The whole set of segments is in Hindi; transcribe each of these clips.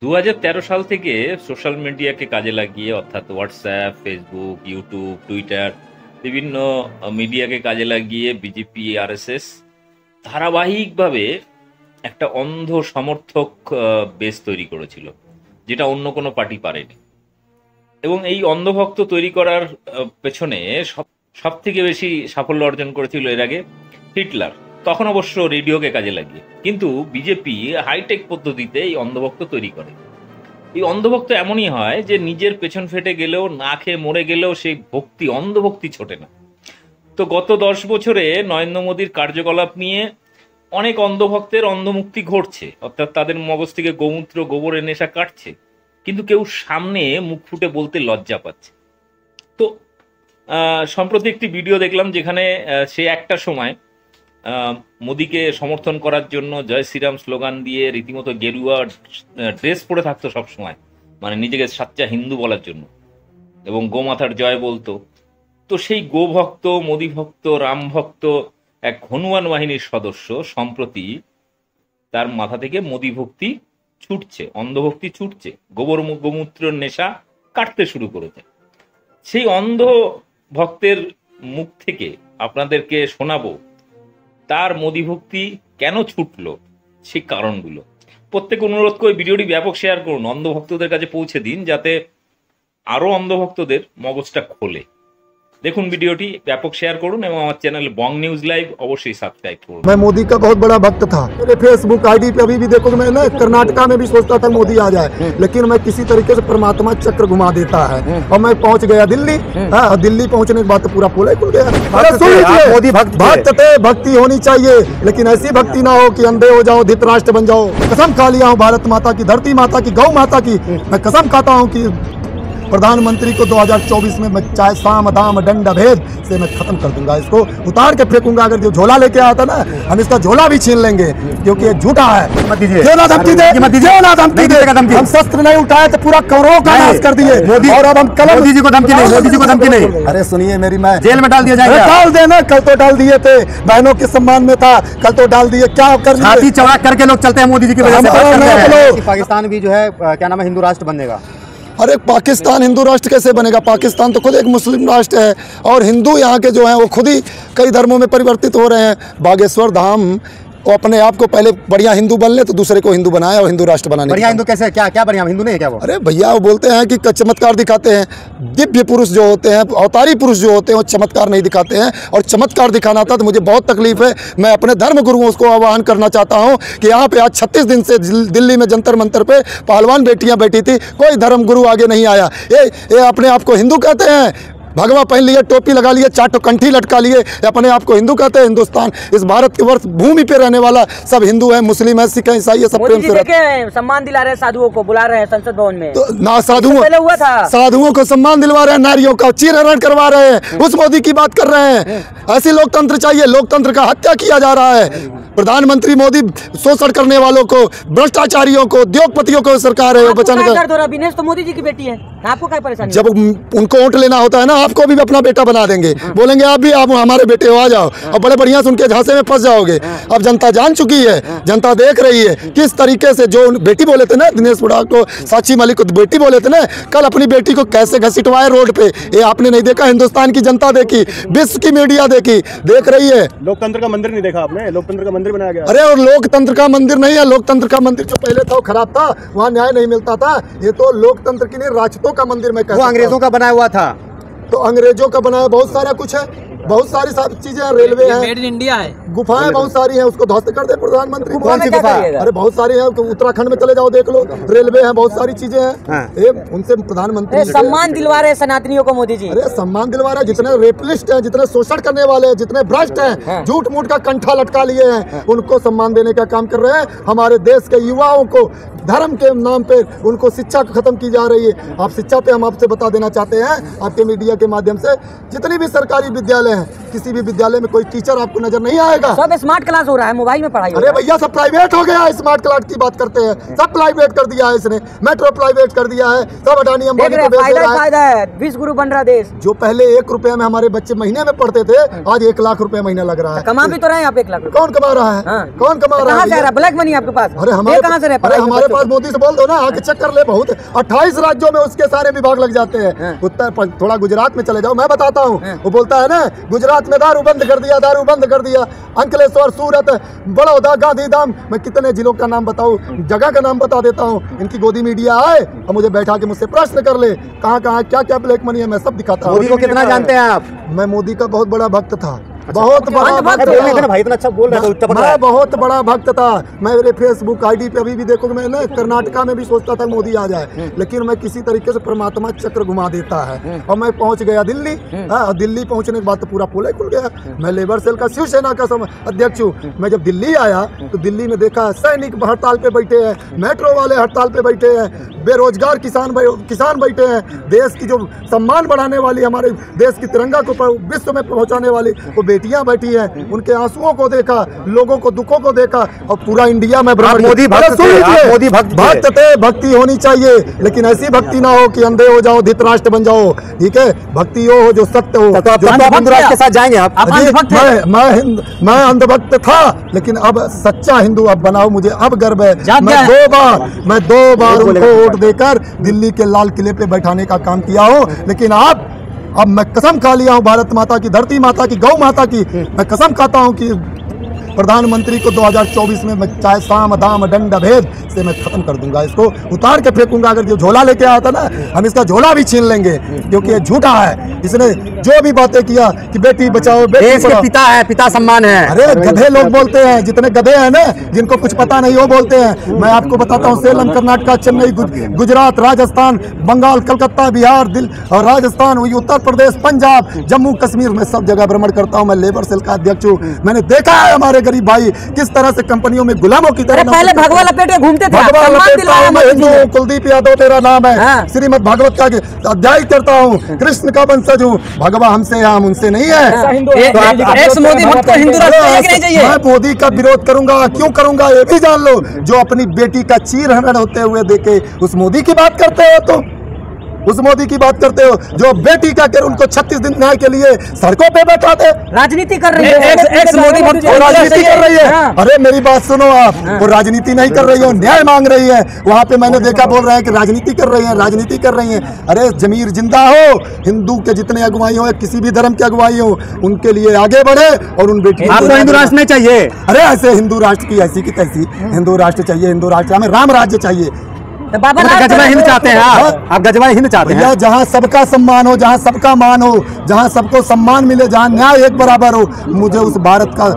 2013 সাল থেকে সোশ্যাল মিডিয়াকে কাজে লাগিয়ে, অর্থাৎ হোয়াটসঅ্যাপ, ফেসবুক, ইউটিউব, টুইটার, বিভিন্ন মিডিয়াকে কাজে লাগিয়ে বিজেপি, আরএসএস ধারাবাহিকভাবে একটা অন্ধ সমর্থক বেস তৈরি করেছিল, যেটা অন্য কোনো পার্টি পারেনি। এবং এই অন্ধভক্ত তৈরি করার পেছনে সব থেকে বেশি সাফল্য অর্জন করেছিল এর আগে হিটলার, তখন অবশ্য রেডিওকে কাজে লাগিয়ে। কিন্তু বিজেপি হাইটেক পদ্ধতিতে এই অন্ধভক্ত তৈরি করে। এই অন্ধভক্ত এমনই হয় যে নিজের পেছন ফেটে গেলেও, না খেয়ে মরে গেলেও সেই ভক্তি, অন্ধভক্তি ছোটে না। তো গত 10 বছরে নরেন্দ্র মোদীর কার্যকলাপ নিয়ে অনেক অন্ধভক্তের অন্ধমুক্তি ঘটছে, অর্থাৎ তাদের মগজ থেকে গোমূত্র, গোবরের নেশা কাটছে, কিন্তু কেউ সামনে মুখ ফুটে বলতে লজ্জা পাচ্ছে। তো সম্প্রতি একটি ভিডিও দেখলাম যেখানে সে একটা সময় মোদীকে সমর্থন করার জন্য জয় শ্রীরাম স্লোগান দিয়ে রীতিমতো গেরুয়া ড্রেস পরে থাকতো সবসময়, মানে নিজেকে সাচ্চা হিন্দু বলার জন্য, এবং গোমাতার জয় বলতো। তো সেই গোভক্ত, মোদী ভক্ত, রাম ভক্ত এক হনুমান বাহিনীর সদস্য সম্প্রতি তার মাথা থেকে মোদী ভক্তি ছুটছে, অন্ধভক্তি ছুটছে, গোমূত্রের নেশা কাটতে শুরু করেছে। সেই অন্ধ ভক্তের মুখ থেকে আপনাদেরকে শোনাবো তার মোদী ভক্তি কেন ছুটলো, সেই কারণগুলো। প্রত্যেক অনুরোধ করে ভিডিওটি ব্যাপক শেয়ার করুন, অন্ধভক্তদের কাছে পৌঁছে দিন, যাতে আরো অন্ধভক্তদের মগজটা খোলে। দেখুন ভিডিওটি, ব্যাপক শেয়ার করুন এবং আমার চ্যানেল বং নিউজ লাইভ অবশ্যই সাবস্ক্রাইব করুন। मैं मोदी का बहुत बड़ा भक्त था। मेरे फेसबुक आईडी पे अभी भी देखो, मैं ना कर्नाटका में भी सोचता था मोदी आ जाए, लेकिन मैं किसी तरीके से परमात्मा चक्र घुमा देता है और मैं पहुंच गया दिल्ली। और दिल्ली पहुंचने के बाद तो पूरा पुल ही खुल गया। मोदी भक्त थे, भक्ति होनी चाहिए, लेकिन ऐसी भक्ति ना हो कि अंधे हो जाओ, धृतराष्ट्र बन जाओ। कसम खा लिया हूँ भारत माता की, धरती माता की, गौ माता की, मैं कसम खाता हूँ कि प्रधानमंत्री को 2024 में मैं चाहे साम दाम दंड भेद से मैं खत्म कर दूंगा, इसको उतार के फेंकूंगा। अगर जो झोला लेके आया था ना, हम इसका झोला भी छीन लेंगे, क्योंकि ये झूठा है। हम शस्त्र नहीं उठाए तो पूरा कौरवों का नाश कर दिए, और अब हम कलम। मोदी जी को धमकी नहीं, मोदी जी को धमकी नहीं। अरे सुनिए मेरी, मैं जेल में डाल दिया जाएगा। डाल देना, कल तो डाल दिए थे, बहनों के सम्मान में था, कल तो डाल दिए। क्या कर छाती चौड़ा करके लोग चलते हैं मोदी जी की वजह से। पाकिस्तान भी जो है क्या नाम है, हिंदू राष्ट्र बनेगा। अरे पाकिस्तान हिंदू राष्ट्र कैसे बनेगा? पाकिस्तान तो खुद एक मुस्लिम राष्ट्र है, और हिंदू यहाँ के जो हैं वो खुद ही कई धर्मों में परिवर्तित हो रहे हैं। बागेश्वर धाम वो अपने आप को पहले बढ़िया हिंदू बन ले, तो दूसरे को हिंदू बनाया और हिंदू राष्ट्र बनाने। बढ़िया हिंदू कैसे? क्या क्या बढ़िया हिंदू नहीं है क्या वो? अरे भैया वो बोलते हैं कि चमत्कार दिखाते हैं। दिव्य पुरुष जो होते हैं, अवतारी पुरुष जो होते हैं, वो चमत्कार नहीं दिखाते हैं, और चमत्कार दिखाना था तो मुझे बहुत तकलीफ है। मैं अपने धर्म गुरुओं को आह्वान करना चाहता हूँ कि यहाँ पे आज 36 दिन से दिल्ली में जंतर मंतर पे पहलवान बेटियाँ बैठी थी, कोई धर्म गुरु आगे नहीं आया। ये अपने आप को हिंदू कहते हैं, भगवा पहन लिए, टोपी लगा लिए, 4 कंठी लटका लिए, अपने आप को हिंदू कहते हैं। हिंदुस्तान, इस भारत के वर्ष भूमि पे रहने वाला सब हिंदू है, मुस्लिम है, सिख है, ईसाई है, सब प्रेम से रहते हैं। सम्मान दिला रहे हैं, साधुओं को बुला रहे हैं संसद भवन में। तो ना साधुओं को सम्मान दिलवा रहे हैं, नारियों का चीरहरण करवा रहे हैं, उस मोदी की बात कर रहे हैं। ऐसी लोकतंत्र चाहिए, लोकतंत्र का हत्या किया जा रहा है। प्रधानमंत्री मोदी शोषण करने वालों को, भ्रष्टाचारियों को, उद्योगपतियों को सरकार है बचाने का। विनेश तो मोदी जी की बेटी है, आपको क्या परेशानी? जब उनको वोट लेना होता है ना, आपको भी अपना बेटा बना देंगे, बोलेंगे आप भी आप हमारे बेटे हो, आ जाओ, और बड़े बढ़िया से उनके झांसे में फंस जाओगे। अब जनता जान चुकी है, जनता देख रही है किस तरीके से जो बेटी बोले थे ना, दिनेश बुढ़ा को, साक्षी मलिक को बेटी बोले थे ना, कल अपनी बेटी को कैसे घसीटवाए रोड पे, ये आपने नहीं देखा? हिंदुस्तान की जनता देखी, विश्व की मीडिया देखी, देख रही है। लोकतंत्र का मंदिर नहीं देखा आपने? लोकतंत्र का मंदिर बनाया गया। अरे और लोकतंत्र का मंदिर नहीं है, लोकतंत्र का मंदिर जो पहले था वो खराब था, वहाँ न्याय नहीं मिलता था। ये तो लोकतंत्र की नहीं, राजतों का मंदिर में वो अंग्रेजों का बनाया हुआ था। तो अंग्रेजों का बनाया बहुत सारा कुछ है, बहुत सारी चीजें हैं, रेलवे है, मेड इन इंडिया है, गुफाएं बहुत सारी हैं, उसको ध्वस्त कर दे प्रधानमंत्री। कौन सी गुफा? अरे बहुत सारी हैं, उत्तराखंड में चले जाओ देख लो, रेलवे है, बहुत सारी चीजें हैं। उनसे प्रधानमंत्री सम्मान दिलवा रहे हैं सनातनियों को मोदी जी। अरे सम्मान दिलवा रहे हैं, जितने रेपलिस्ट हैं, जितने शोषण करने वाले हैं, जितने भ्रष्ट हैं, झूठ मूठ का कंठा लटका लिए हैं, उनको सम्मान देने का काम कर रहे हैं। हमारे देश के युवाओं को धर्म के नाम पे उनको शिक्षा खत्म की जा रही है। आप शिक्षा पे हम आपसे बता देना चाहते हैं, आपके मीडिया के माध्यम से, जितनी भी सरकारी विद्यालय हैं, किसी भी विद्यालय में कोई टीचर आपको नजर नहीं आएगा। सब स्मार्ट क्लास हो रहा है, मोबाइल में पढ़ाई हो अरे रहा है। भैया सब प्राइवेट हो गया है, स्मार्ट क्लास की बात करते हैं, सब प्राइवेट कर दिया है इसने, मेट्रो प्राइवेट कर दिया है, सब अडानी अंबानी को बेच फायदा रहा है। फायदा है, विश्व बन रहा देश। जो पहले 1 रुपए में हमारे बच्चे महीने में पढ़ते थे, आज 1 लाख रुपए महीना लग रहा है। कमा भी तो रहे हैं आप 1 लाख रुपए। कौन कमा रहा है? हाँ। कौन कमा रहा कहाँ से आ है? रहा है? ब्लैक मनी आपके पास? अरे ये हमारे कहाँ से रहे? अरे हमारे पास मोदी से बोल दो ना, आके चेक कर ले। बहुत 28 राज्यों में उसके सारे विभाग लग जाते हैं। थोड़ा गुजरात में चले जाओ, मैं बताता हूँ। वो बोलता है ना, गुजरात में दारू बंद कर दिया, दारू बंद कर दिया। अंकलेश्वर, सूरत, बड़ौदा, गांधीधाम, मैं कितने जिलों का नाम बताऊँ, जगह का नाम बता देता हूँ। इनकी गोदी मीडिया आए और मुझे बैठा के मुझसे प्रश्न कर ले, कहाँ कहाँ क्या क्या ब्लैक मनी है, मैं सब दिखाता हूँ। मोदी को कितना जानते हैं आप? मैं मोदी का बहुत बड़ा भक्त था, बहुत बड़ा भक्त बोलने थे ना था। भाई, इतना अच्छा बोल रहे थे, टपक रहा मैं है। बहुत बड़ा भक्त था। मैं मेरे फेसबुक आईडी पे अभी भी देखोगे, मैं ना कर्नाटका में भी सोचता था मोदी आ जाए, लेकिन मैं किसी तरीके से परमात्मा चक्र घुमा देता है और मैं पहुंच गया दिल्ली। और दिल्ली पहुंचने के बाद तो पूरा पोल ही खुल गया। मैं लेबर सेल का शिवसेना का अध्यक्ष हूँ। मैं जब दिल्ली आया तो दिल्ली में देखा सैनिक हड़ताल पे बैठे हैं, मेट्रो वाले हड़ताल पे बैठे हैं, बेरोजगार किसान बैठे हैं, देश की जो सम्मान बढ़ाने वाली, हमारे देश की तिरंगा को विश्व में पहुंचाने वाली वो बेटियां बैठी हैं। उनके आंसुओं को देखा, लोगों को दुखों को देखा और पूरा इंडिया में मोदी भक्त थे, आप मोदी भक्त थे। भक्ति होनी चाहिए, लेकिन ऐसी भक्ति ना हो कि अंधे हो जाओ, धृतराष्ट्र बन जाओ। ठीक है, भक्ति हो जो सत्य हो। तो आप हिंदू राष्ट्र के साथ जाएंगे आप? मैं अंधभक्त था, लेकिन अब सच्चा हिंदू अब बनाओ, मुझे अब गर्व है। मैं दो बार उनको वोट देकर दिल्ली के लाल किले पे बैठाने का काम किया हूँ। लेकिन अब मैं कसम खा लिया हूँ भारत माता की, धरती माता की, गौ माता की, मैं कसम खाता हूँ कि प्रधानमंत्री को 2024 में मैं चाहे साम दाम दंड भेद से मैं खत्म कर दूंगा, इसको उतार के फेंकूंगा। अगर जो झोला लेके आया था ना, हम इसका झोला भी छीन लेंगे, क्योंकि ये झूठा है। इसने जो भी बातें किया कि बेटी बचाओ, बेटी देश के पिता है, पिता सम्मान है। अरे गधे लोग बोलते हैं, जितने गधे हैं ना, जिनको कुछ पता नहीं वो बोलते हैं। मैं आपको बताता हूँ, सेलम, कर्नाटका, चेन्नई, गुजरात, राजस्थान, बंगाल, कलकत्ता, बिहार, दिल्ली और राजस्थान, वही उत्तर प्रदेश, पंजाब, जम्मू कश्मीर में सब जगह भ्रमण करता हूँ। मैं लेबर सेल का अध्यक्ष हूँ। मैंने देखा है हमारे गरीब भाई किस तरह से कंपनियों में गुलामों की तरह पहले भगवा लपेट के घूमते थे, भगवा लपेटता हूं, मैं हिंदू हूं, कुलदीप यादव तेरा नाम है। हाँ। श्रीमद् भागवत का अध्याय करता हूँ, कृष्ण का वंशज हूँ। भगवा हमसे है, हम उनसे नहीं है। एक्स मोदी भक्त को हिंदू राष्ट्र चाहिए कि नहीं चाहिए? मैं मोदी का विरोध करूंगा, क्यों करूंगा ये भी जान लो। जो अपनी बेटी का चीरहरण होते हुए देखे, उस मोदी की बात करते हो तुम, उस मोदी की बात करते हो जो बेटी का कर उनको 36 दिन न्याय के लिए सड़कों पे बैठा दे। राजनीति कर रही है, एक्स मोदी भक्त राजनीति कर रही है। अरे मेरी बात सुनो आप, वो राजनीति नहीं कर रही हो, न्याय मांग रही है। वहाँ पे मैंने देखा बोल रहे हैं कि राजनीति कर रही है, राजनीति कर रही है। अरे जमीर जिंदा हो, हिंदू के जितने अगुवाई हो, किसी भी धर्म के अगुवाई हो, उनके लिए आगे बढ़े और उन बेटी आपको हिंदू राष्ट्र नहीं चाहिए? अरे ऐसे हिंदू राष्ट्र की ऐसी की तैसी हिंदू राष्ट्र चाहिए। हिंदू राष्ट्र, हमें राम राज्य चाहिए। तो बाबा गजवा हिंद चाहते हैं आप गजवा हिंद चाहते हैं? जहाँ सबका सम्मान हो, जहाँ सबका मान हो, जहाँ सबको सम्मान मिले, जहाँ न्याय एक बराबर हो। मुझे उस भारत का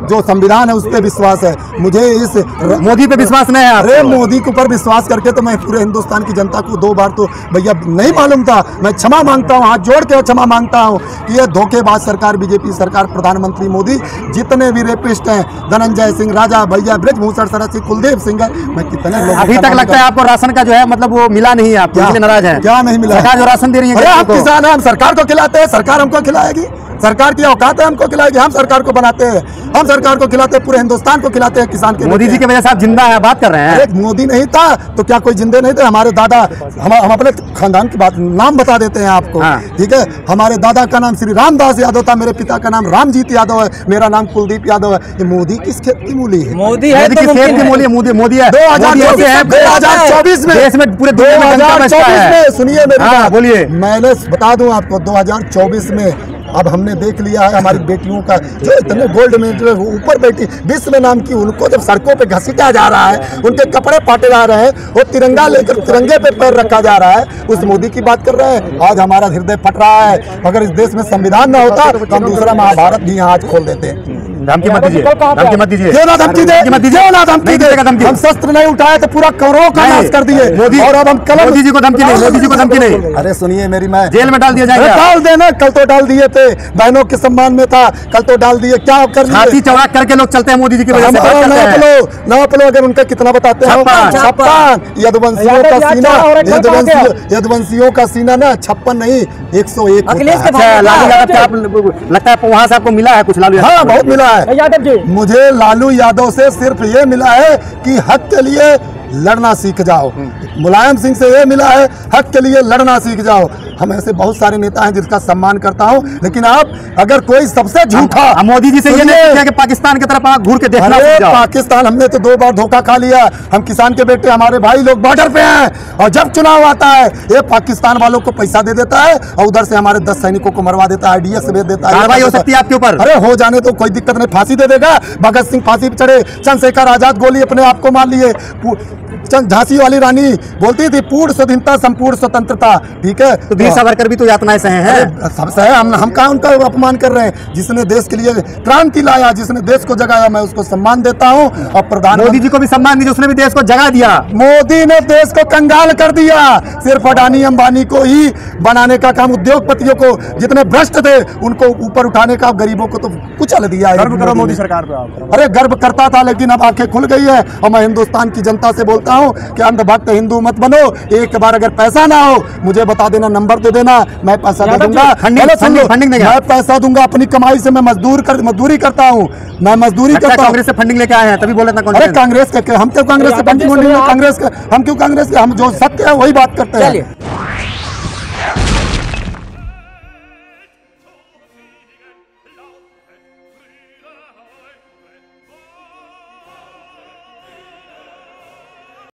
जो संविधान है उस पर विश्वास है। मुझे इस मोदी पे विश्वास नहीं है? अरे मोदी के ऊपर विश्वास करके तो मैं पूरे हिंदुस्तान की जनता को 2 बार तो भैया नहीं मालूम था। मैं क्षमा मांगता हूँ, हाथ जोड़ के क्षमा मांगता हूँ कि ये धोखेबाज सरकार, बीजेपी सरकार, प्रधानमंत्री मोदी, जितने भी रेपिस्ट हैं, धनंजय सिंह, राजा भैया, ब्रजभूषण सरसी, कुलदीप सिंह, मैं कितने लोग अभी तक लगता है आपको राशन का जो है मतलब वो मिला नहीं है, आप इसलिए नाराज हैं? क्या नहीं मिला? सरकार जो राशन दे रही है, अरे हम किसान हैं, हम सरकार को खिलाते हैं, सरकार हमको खिलाएगी? सरकार की औकात है हमको खिलाएगी? हम सरकार को बनाते हैं, हम सरकार को खिलाते हैं, पूरे हिंदुस्तान को खिलाते हैं। किसान के मोदी जी की वजह से आप जिंदा है, बात कर रहे हैं? अरे मोदी नहीं था तो क्या कोई जिंदे नहीं थे? हमारे दादा, हम अपने खानदान की बात नाम बता देते हैं आपको। ठीक है, हमारे दादा का नाम श्री रामदास यादव था, मेरे पिता का नाम रामजीत यादव है, मेरा नाम कुलदीप यादव है। ये मोदी किस खेत की मूली है? मोदी है किस खेत की मूली है? मोदी है 2024 में, देश में, पूरे 2024 में। सुनिए मेरी बात, बोलिए। मैंने बता दूं आपको, 2024 में अब हमने देख लिया है हमारी बेटियों का जो इतने गोल्ड मेडल ऊपर बैठी विश्व नाम की, उनको जब सड़कों पे घसीटा जा रहा है, उनके कपड़े पाटे जा रहे हैं, वो तिरंगा लेकर तिरंगे पे पैर रखा जा रहा है, उस मोदी की बात कर रहे हैं। आज हमारा हृदय फट रहा है। अगर इस देश में संविधान ना होता तो हम दूसरा महाभारत भी यहाँ आज खोल देते हैं। धमकी मत दीजिए, धमकी मत दीजिए। क्यों ना धमकी दे? ना धमकी देगा? हम शस्त्र नहीं उठाए तो पूरा करोड़ों का नाश कर दिए मोदी। और अब हम कल मोदी जी को धमकी नहीं, मोदी जी को धमकी नहीं। अरे सुनिए मेरी, मैं जेल में डाल दिया जाएगा? डाल देना, कल तो डाल दिए थे। लिए, बहनों के सम्मान में था, कल तो डाल दिए, क्या कर लिए? छाती चौड़ा करके लोग चलते हैं मोदी जी की वजह से। बात करते हैं। नाप लो अगर उनका कितना बताते हैं। 56 यदुवंशियों का सीना, यदुवंशियों का सीना ना 56 नहीं 101 अखिलेश के अच्छा, लालू यादव से आप लगता है वहाँ से आपको मिला है कुछ? लालू यादव? हाँ, बहुत मिला है यादव जी। मुझे लालू यादव से सिर्फ ये मिला है कि हक के लिए लड़ना सीख जाओ। मुलायम सिंह से ये मिला है, हक के लिए लड़ना सीख जाओ। हम ऐसे बहुत सारे नेता हैं जिसका सम्मान करता हूं, लेकिन आप अगर कोई सबसे झूठा मोदी जी से ये नहीं पूछा कि पाकिस्तान की तरफ घूर के देखना सीख जाओ। पाकिस्तान हमने तो 2 बार धोखा खा लिया। हम किसान के बेटे, हमारे भाई लोग बॉर्डर पे हैं, और जब चुनाव आता है ये पाकिस्तान वालों को पैसा दे देता है और उधर से हमारे 10 सैनिकों को मरवा देता है, आईडीएस भेज देता है। कार्रवाई हो सकती है आपके ऊपर? अरे हो जाने तो कोई दिक्कत नहीं, फांसी दे देगा। भगत सिंह फांसी पे चढ़े, चंद्रशेखर आजाद गोली अपने आप को मार लिए, झांसी वाली रानी बोलती थी पूर्ण स्वाधीनता संपूर्ण स्वतंत्रता। ठीक है, तो वीर सावरकर भी तो यातनाएं सहे हैं। सब सहे, हम कहाँ उनका अपमान कर रहे हैं? जिसने देश के लिए क्रांति लाया, जिसने देश को जगाया, मैं उसको सम्मान देता हूँ। और प्रधानमंत्री मोदी जी को भी सम्मान दीजिए, उसने भी देश को जगा दिया। मोदी ने देश को कंगाल कर दिया। सिर्फ अडानी अंबानी को ही बनाने का काम, उद्योगपतियों को जितने भ्रष्ट थे उनको ऊपर उठाने का, गरीबों को तो कुचल दिया। गर्व करो मोदी सरकार पे आप। अरे गर्व करता था, लेकिन अब आंखें खुल गई है। और मैं हिंदुस्तान की जनता से बोलता हूं कि अंधभक्त हिंदू मत बनो। एक बार अगर पैसा ना हो मुझे बता देना, नंबर दे देना, मैं पैसा दे दूंगा। मैं पैसा दूंगा अपनी कमाई से। मैं मजदूरी करता हूँ, मैं मजदूरी करता हूँ। कांग्रेस से फंडिंग लेके आए हैं तभी बोले था। अरे कांग्रेस के हम क्यों कांग्रेस से फंडिंग, हम क्यों कांग्रेस के? हम जो सत्य है वही बात करते हैं।